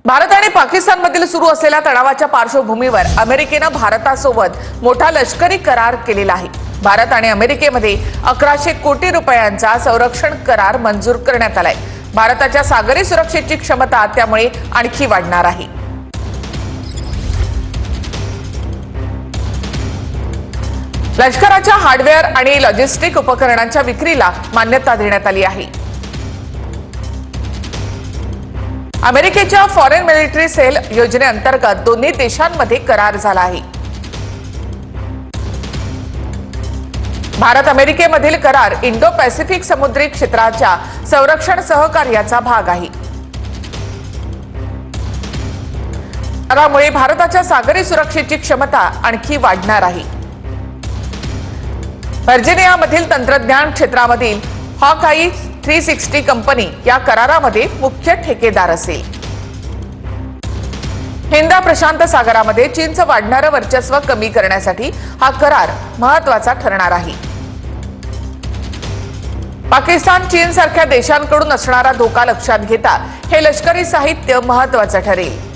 भारत आणि पाकिस्तानमधील सुरू असलेल्या तणावाच्या पार्श्वभूमीवर अमेरिकेने भारतासोबत मोठा लष्करी करार केलेला आहे। भारत आणि अमेरिकेमध्ये 1100 कोटी रुपयांचा संरक्षण करार मंजूर करण्यात आलाय। भारताच्या सागरी सुरक्षेची क्षमता त्यामुळे आणखी वाढणार आहे। लष्कराच्या हार्डवेअर आणि लॉजिस्टिक उपकरणांच्या विक्रीला मान्यता देण्यात आली आहे। अमेरिकेच्या फॉरेन मिलिटरी सेल योजनेअंतर्गत दोन्ही देशांमध्ये करार झाला आहे। भारत अमेरिकेमधील करार इंडो पॅसिफिक समुद्री क्षेत्राच्या संरक्षण सहकार्याचा भाग आहे। त्यामुळे भारताच्या सागरी सुरक्षेची क्षमता आणखी वाढणार आहे। व्हर्जिनियामधील तंत्रज्ञान क्षेत्रामधील हॉकआई 360 कंपनी या करारामध्ये मुख्य ठेकेदार असेल। हिंद प्रशांत सागरामध्ये चीनचं वाढणारं वर्चस्व कमी करण्यासाठी हा करार महत्त्वाचा ठरणार आहे। पाकिस्तान चीन सारख्या देशांकडून असणारा धोका लक्षात घेता हे लष्करी साहित्य महत्त्वाचं ठरेल।